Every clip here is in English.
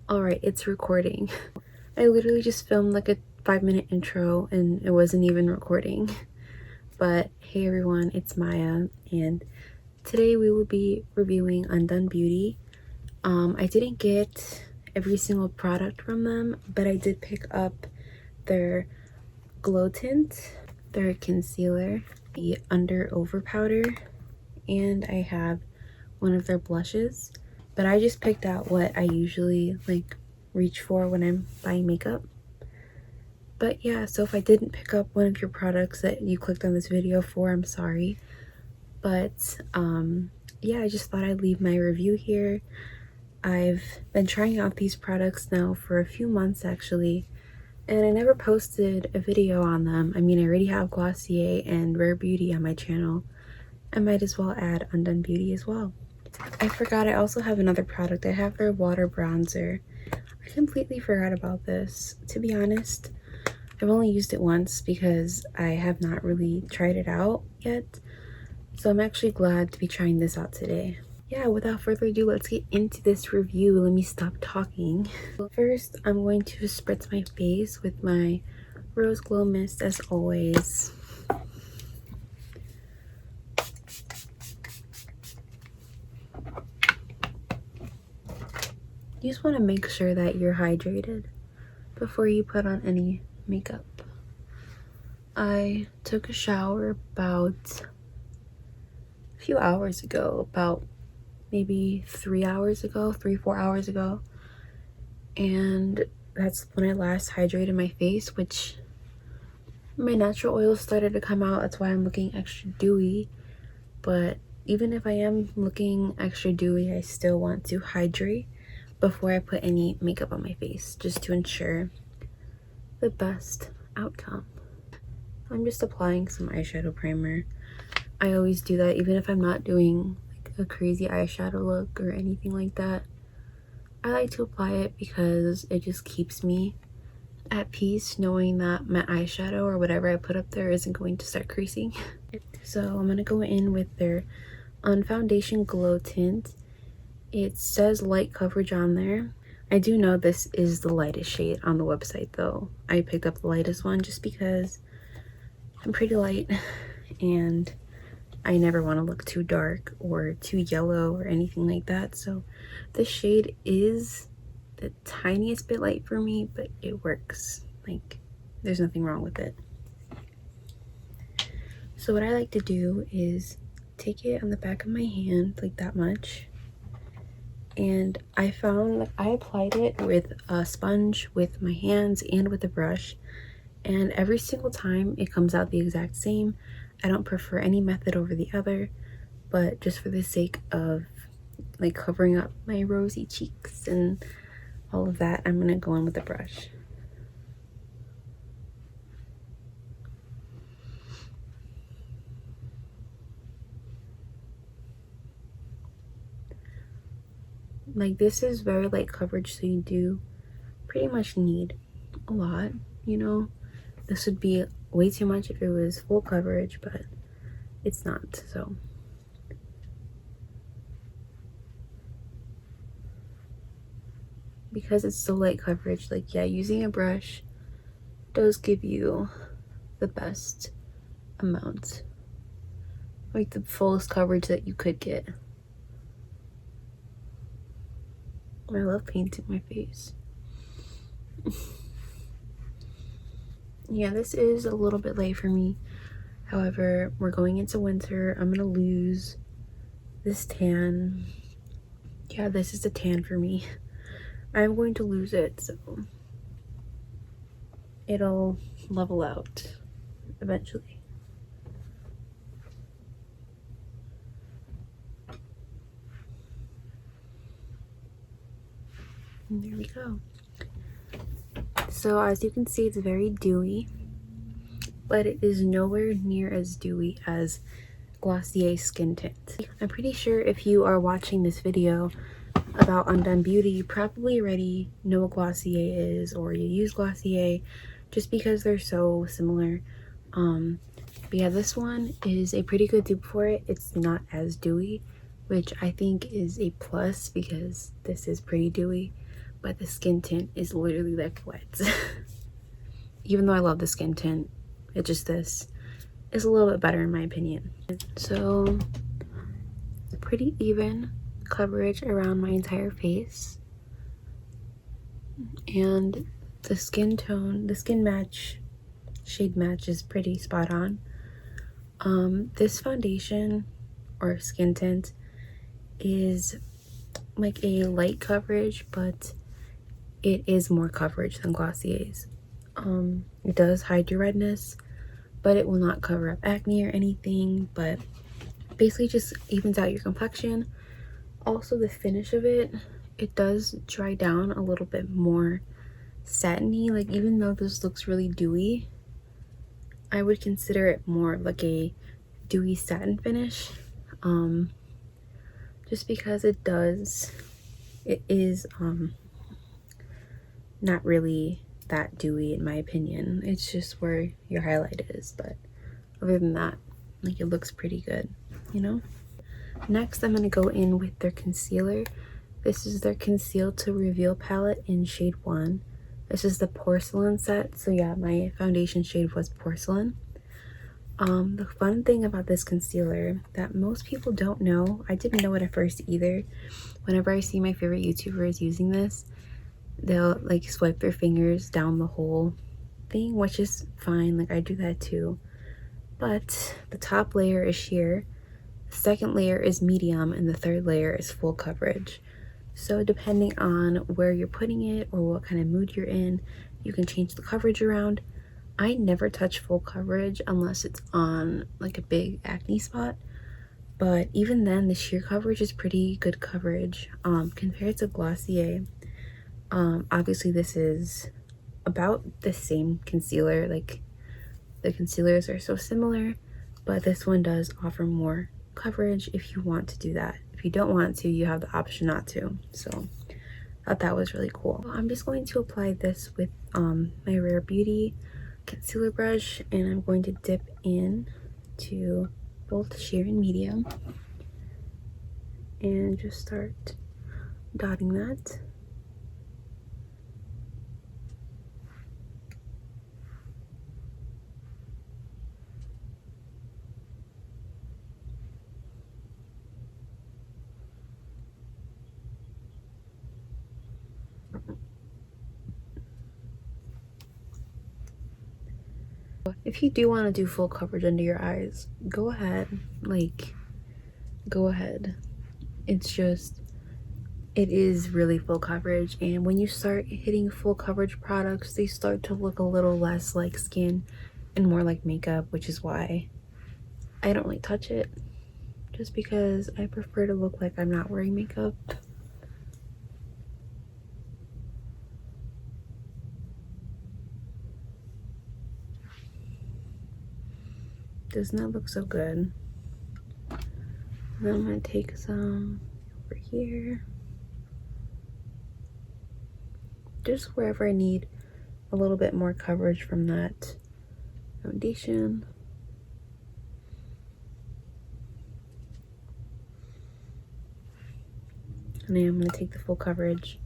Alright, it's recording. I literally just filmed like a 5-minute intro and it wasn't even recording. But hey everyone, it's Maya, and today we will be reviewing Undone Beauty. I didn't get every single product from them, but I did pick up their glow tint, their concealer, the over powder, and I have one of their blushes. But I just picked out what I usually like reach for when I'm buying makeup. But yeah, so if I didn't pick up one of your products that you clicked on this video for, I'm sorry. But yeah, I just thought I'd leave my review here. I've been trying out these products now for a few months actually, and I never posted a video on them. I mean, I already have Glossier and Rare Beauty on my channel. I might as well add Undone Beauty as well. I forgot I also have another product. I have their water bronzer. I completely forgot about this. To be honest, I've only used it once because I have not really tried it out yet. So I'm actually glad to be trying this out today. Yeah, without further ado, let's get into this review. Let me stop talking. First, I'm going to spritz my face with my Rose Glow Mist as always. You just want to make sure that you're hydrated before you put on any makeup. I took a shower about a few hours ago, about maybe 3 hours ago, 3-4 hours ago, and that's when I last hydrated my face, which my natural oils started to come out. That's why I'm looking extra dewy. But even if I am looking extra dewy, I still want to hydrate before I put any makeup on my face, just to ensure the best outcome. I'm just applying some eyeshadow primer. I always do that even if I'm not doing like a crazy eyeshadow look or anything like that. I like to apply it because it just keeps me at peace knowing that my eyeshadow or whatever I put up there isn't going to start creasing. So I'm going to go in with their Unfoundation Glow Tint. It says light coverage on there. I do know this is the lightest shade on the website though. I picked up the lightest one just because I'm pretty light and I never want to look too dark or too yellow or anything like that. So this shade is the tiniest bit light for me, but it works. Like, there's nothing wrong with it. So what I like to do is take it on the back of my hand, like that much. And I found that I applied it with a sponge, with my hands, and with a brush. And every single time it comes out the exact same. I don't prefer any method over the other, but just for the sake of like covering up my rosy cheeks and all of that, I'm gonna go in with a brush. Like, this is very light coverage, so you do pretty much need a lot, you know. This would be way too much if it was full coverage, but it's not. So because it's so light coverage, like, yeah, using a brush does give you the best amount, like the fullest coverage that you could get. I love painting my face. Yeah, this is a little bit late for me. However, we're going into winter. I'm gonna lose this tan. Yeah, this is a tan for me. I'm going to lose it, so it'll level out eventually. And there we go. So as you can see, it's very dewy, but it is nowhere near as dewy as Glossier Skin Tint. I'm pretty sure if you are watching this video about Undone Beauty, you probably already know what Glossier is, or you use Glossier just because they're so similar. But yeah, this one is a pretty good dupe for it. It's not as dewy, which I think is a plus because this is pretty dewy. but the skin tint is literally like wet. Even though I love the skin tint, it's just this is a little bit better in my opinion. So pretty even coverage around my entire face, and the skin tone, the skin match, shade match is pretty spot on. This foundation or skin tint is like a light coverage, but it is more coverage than Glossier's. It does hide your redness, but it will not cover up acne or anything, but basically just evens out your complexion. Also, the finish of it, it does dry down a little bit more satiny. Like, even though this looks really dewy, I would consider it more of like a dewy satin finish, just because it is not really that dewy in my opinion. It's just where your highlight is, but other than that, like, it looks pretty good, you know. Next, I'm going to go in with their concealer. This is their Conceal to Reveal palette in shade 1. This is the porcelain set. So yeah, my foundation shade was porcelain. The fun thing about this concealer that most people don't know, I didn't know it at first either. Whenever I see my favorite YouTubers using this, they'll like swipe their fingers down the whole thing, which is fine. Like, I do that too. But the top layer is sheer, the second layer is medium, and the third layer is full coverage. So depending on where you're putting it or what kind of mood you're in, you can change the coverage around. I never touch full coverage unless it's on like a big acne spot, but even then the sheer coverage is pretty good coverage compared to Glossier. Obviously this is about the same concealer, like the concealers are so similar, but this one does offer more coverage if you want to do that. If you don't want to, you have the option not to. So I thought that was really cool. I'm just going to apply this with my Rare Beauty concealer brush, and I'm going to dip in to both sheer and medium and just start dotting that. If you do want to do full coverage under your eyes, go ahead. Like, go ahead. It's just, it is really full coverage, and when you start hitting full coverage products, they start to look a little less like skin and more like makeup, which is why I don't like touch it, just because I prefer to look like I'm not wearing makeup. Does not look so good. Then I'm gonna take some over here, just wherever I need a little bit more coverage from that foundation. And then I'm gonna take the full coverage.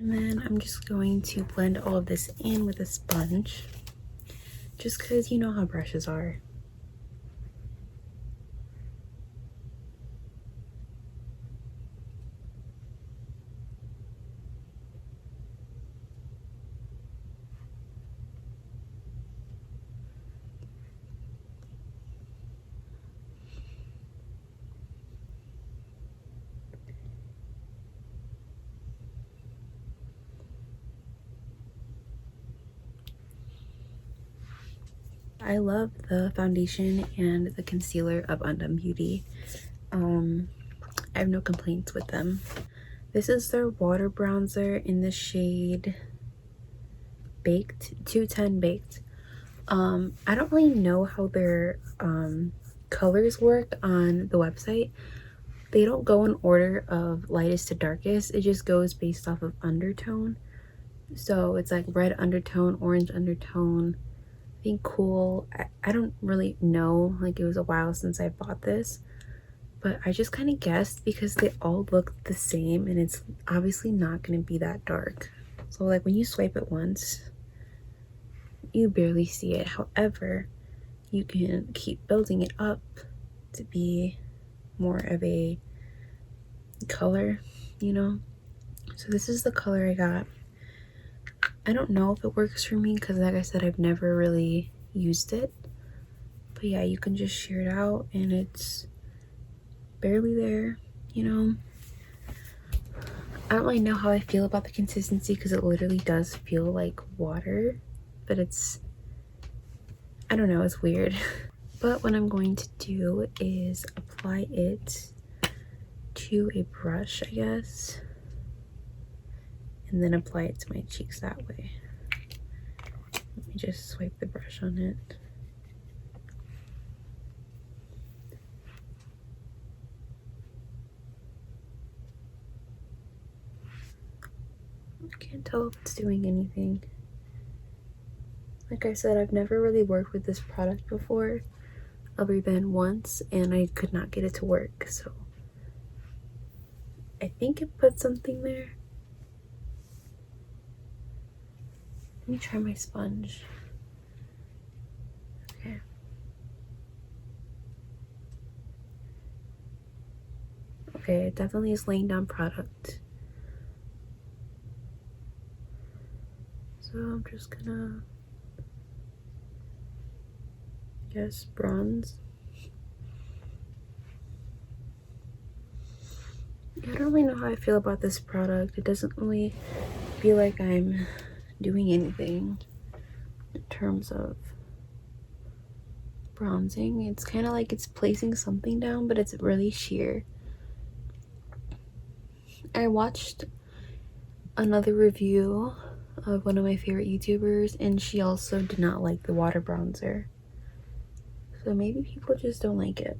And then I'm just going to blend all of this in with a sponge, just because you know how brushes are. I love the foundation and the concealer of Undone Beauty. I have no complaints with them. This is their water bronzer in the shade Baked, 210 Baked. I don't really know how their colors work on the website. They don't go in order of lightest to darkest. It just goes based off of undertone. So it's like red undertone, orange undertone, I think cool. I don't really know, like it was a while since I bought this, but I just kind of guessed because they all look the same and it's obviously not going to be that dark. So like when you swipe it once, you barely see it. However, you can keep building it up to be more of a color, you know? So this is the color I got. I don't know if it works for me because like I said, I've never really used it. But yeah, you can just shear it out and it's barely there, you know? I don't really know how I feel about the consistency because it literally does feel like water, but it's, I don't know, it's weird. But what I'm going to do is apply it to a brush, I guess, and then apply it to my cheeks that way. Let me just swipe the brush on it. I can't tell if it's doing anything. Like I said, I've never really worked with this product before, other than once, and I could not get it to work, so I think it put something there. Let me try my sponge. Okay. Okay, it definitely is laying down product. So I'm just gonna, I guess, bronze. I don't really know how I feel about this product. It doesn't really feel like I'm doing anything in terms of bronzing. It's kind of like it's placing something down, but it's really sheer. I watched another review of one of my favorite YouTubers and she also did not like the water bronzer. So maybe people just don't like it.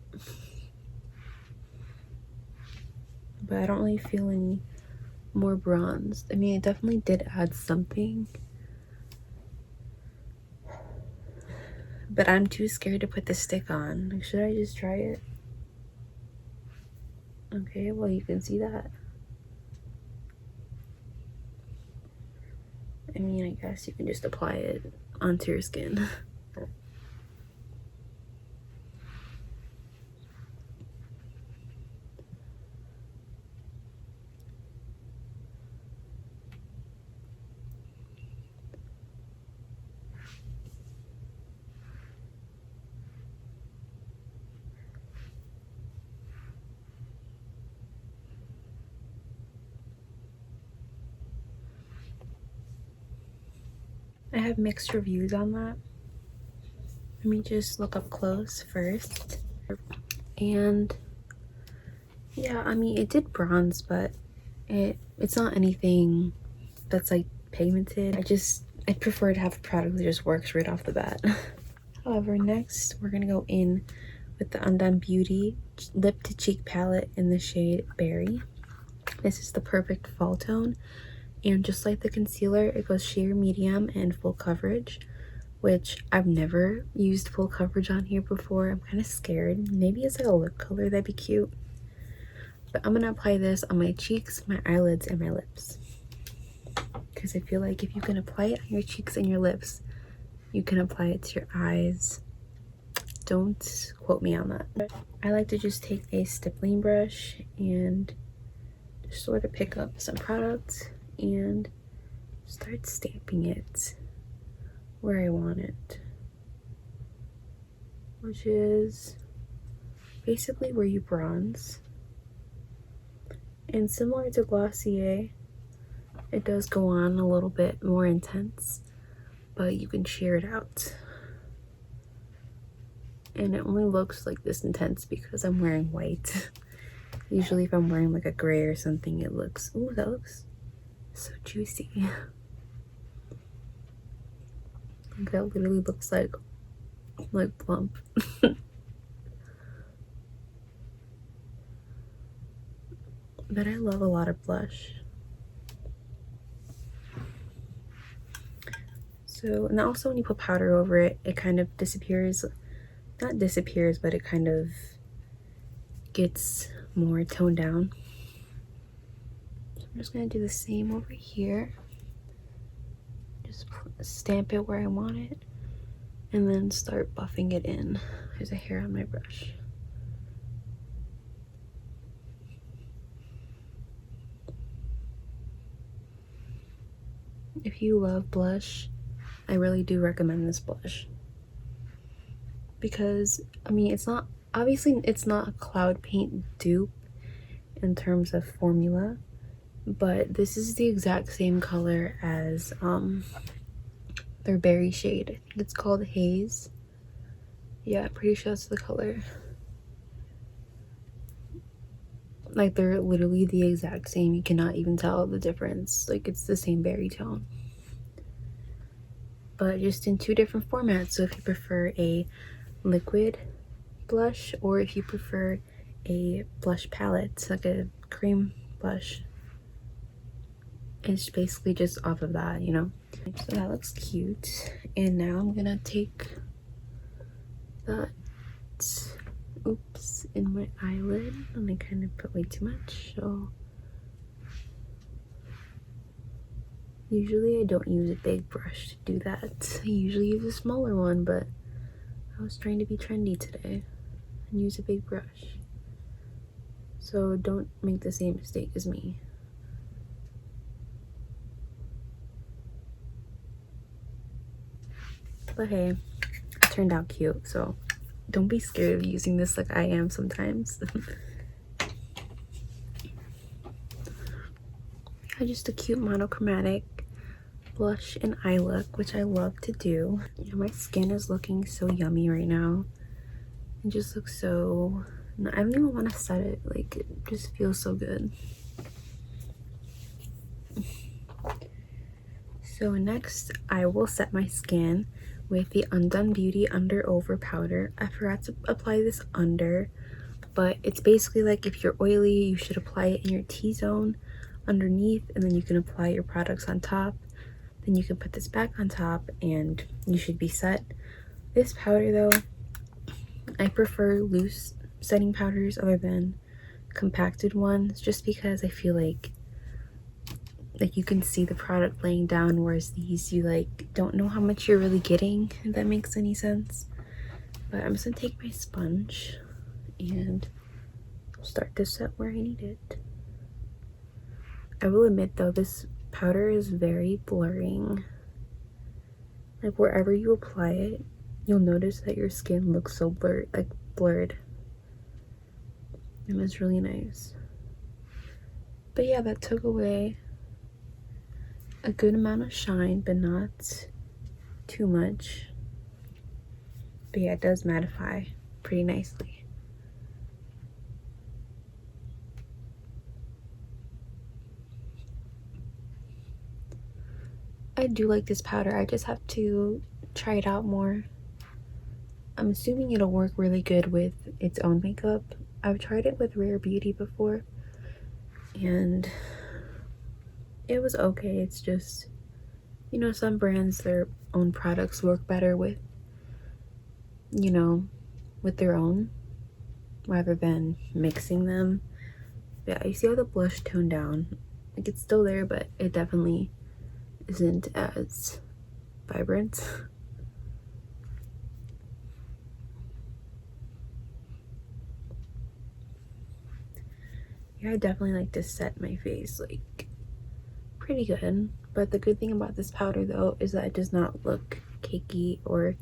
But I don't really feel any more bronzed. I mean, it definitely did add something. But I'm too scared to put the stick on. Like, should I just try it? Okay, well, you can see that. I mean, I guess you can just apply it onto your skin. I have mixed reviews on that. Let me just look up close first. And yeah, I mean, it did bronze, but it's not anything that's like pigmented. I prefer to have a product that just works right off the bat. However, next we're gonna go in with the Undone Beauty Lip to Cheek palette in the shade Berry. This is the perfect fall tone, and just like the concealer, it goes sheer, medium, and full coverage, which I've never used full coverage on here before. I'm kind of scared. Maybe it's like a lip color, that'd be cute. But I'm gonna apply this on my cheeks, my eyelids, and my lips, because I feel like if you can apply it on your cheeks and your lips, you can apply it to your eyes. Don't quote me on that. I like to just take a stippling brush and just sort of pick up some product and start stamping it where I want it, which is basically where you bronze. And similar to Glossier, it does go on a little bit more intense, but you can sheer it out. And it only looks like this intense because I'm wearing white. Usually if I'm wearing like a gray or something, it looks, ooh, that looks so juicy. Like that literally looks like plump. But I love a lot of blush. So, and also when you put powder over it, it kind of disappears. Not disappears, but it kind of gets more toned down. So I'm just gonna do the same over here. Just stamp it where I want it, and then start buffing it in. There's a hair on my brush. If you love blush, I really do recommend this blush. Because, I mean, it's not, obviously it's not a cloud paint dupe in terms of formula, but this is the exact same color as their berry shade. I think it's called Haze. Yeah, pretty sure that's the color. Like, they're literally the exact same. You cannot even tell the difference. Like, it's the same berry tone, but just in two different formats. So if you prefer a liquid blush, or if you prefer a blush palette, like a cream blush, it's basically just off of that, you know. So that looks cute. And now I'm gonna take that, oops, in my eyelid, and I kind of put way too much. So usually I don't use a big brush to do that. I usually use a smaller one, but I was trying to be trendy today and use a big brush. So don't make the same mistake as me. But hey, it turned out cute, so don't be scared of using this like I am sometimes. Yeah, just a cute monochromatic blush and eye look, which I love to do. Yeah, my skin is looking so yummy right now. It just looks so, I don't even want to set it, like it just feels so good. So next I will set my skin with the Undone Beauty Under Over powder. I forgot to apply this under, but it's basically like if you're oily, you should apply it in your T-zone underneath, and then you can apply your products on top. Then you can put this back on top and you should be set. This powder though, I prefer loose setting powders other than compacted ones, just because I feel like you can see the product laying down, whereas these you like don't know how much you're really getting, if that makes any sense. But I'm just gonna take my sponge and start to set where I need it. I will admit though, this powder is very blurring. Like wherever you apply it, you'll notice that your skin looks so blurred, like blurred, and it's really nice. But yeah, that took away a good amount of shine, but not too much. But yeah, it does mattify pretty nicely. I do like this powder. I just have to try it out more. I'm assuming it'll work really good with its own makeup. I've tried it with Rare Beauty before, and it was okay. It's just, you know, some brands, their own products work better with, you know, with their own, rather than mixing them. Yeah, you see how the blush toned down? Like it's still there, but it definitely isn't as vibrant. Yeah, I definitely like to set my face like pretty good. But the good thing about this powder though is that it does not look cakey or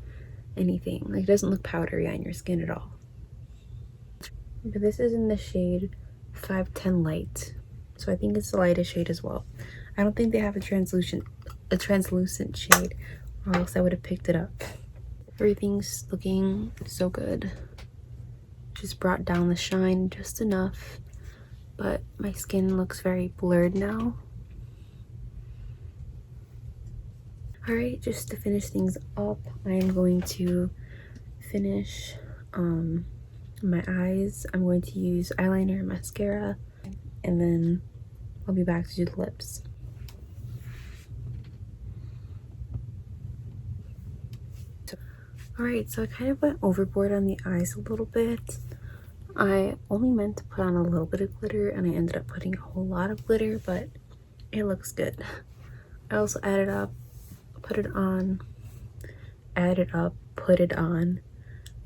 anything. Like it doesn't look powdery on your skin at all. But this is in the shade 510 Light, so I think it's the lightest shade as well. I don't think they have a translucent shade, or else I would have picked it up. Everything's looking so good. Just brought down the shine just enough, but my skin looks very blurred now. All right, just to finish things up, I am going to finish my eyes. I'm going to use eyeliner and mascara, and then I'll be back to do the lips. Alright, so I kind of went overboard on the eyes a little bit. I only meant to put on a little bit of glitter, and I ended up putting a whole lot of glitter, but it looks good. I also added up, put it on, put it on.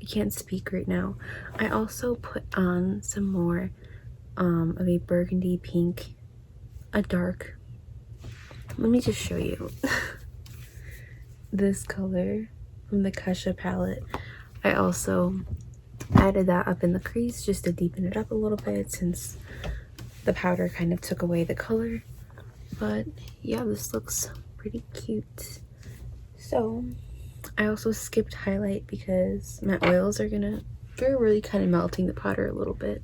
I can't speak right now. I also put on some more of a burgundy pink, a dark. Let me just show you this color from the Kesha palette. I also added that up in the crease just to deepen it up a little bit since the powder kind of took away the color. But yeah, this looks pretty cute. So I also skipped highlight because my oils are they're really kind of melting the powder a little bit.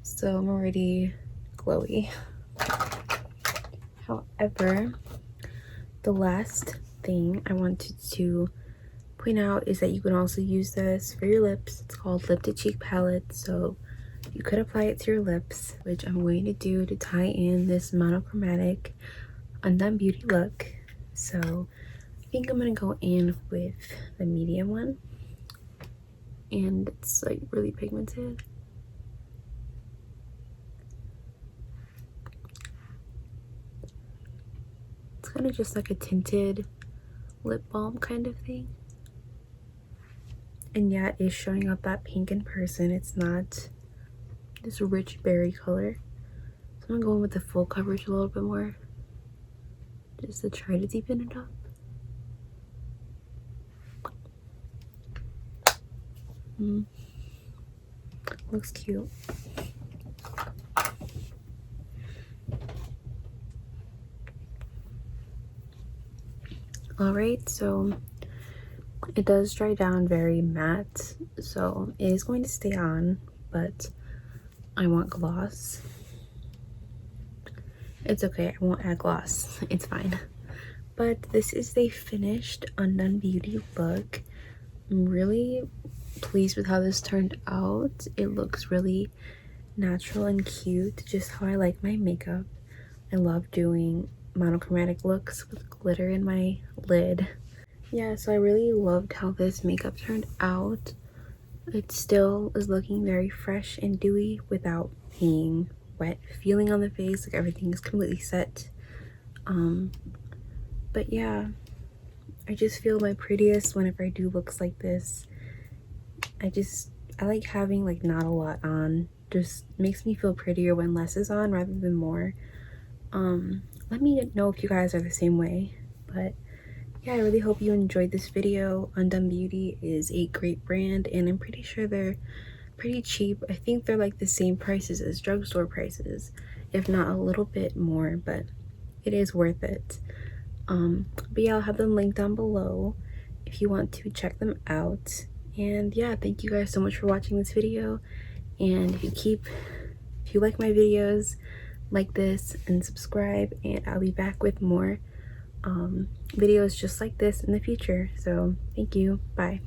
So I'm already glowy. However, the last thing I wanted to point out is that you can also use this for your lips. It's called Lip to Cheek palette, so you could apply it to your lips, which I'm going to do to tie in this monochromatic Undone Beauty look. So I think I'm gonna go in with the medium one, and it's like really pigmented. It's kind of just like a tinted lip balm kind of thing. And yeah, it is showing up that pink in person. It's not this rich berry color. So I'm gonna go in with the full coverage a little bit more, just to try to deepen it up. Looks cute. Alright, so it does dry down very matte, so it is going to stay on, but I want gloss. It's okay, I won't add gloss. It's fine. But this is the finished Undone Beauty look. I'm really pleased with how this turned out. It looks really natural and cute, just how I like my makeup. I love doing monochromatic looks with glitter in my lid. Yeah, so I really loved how this makeup turned out. It still is looking very fresh and dewy without being wet feeling on the face. Like everything is completely set. But yeah, I just feel my prettiest whenever I do looks like this. I like having like not a lot on. Just makes me feel prettier when less is on rather than more. Let me know if you guys are the same way. But yeah, I really hope you enjoyed this video. Undone Beauty is a great brand, and I'm pretty sure they're pretty cheap. I think they're like the same prices as drugstore prices, if not a little bit more, but it is worth it. But yeah, I'll have them linked down below if you want to check them out. And yeah, thank you guys so much for watching this video. And if you like my videos, like this and subscribe, and I'll be back with more videos just like this in the future. So thank you. Bye.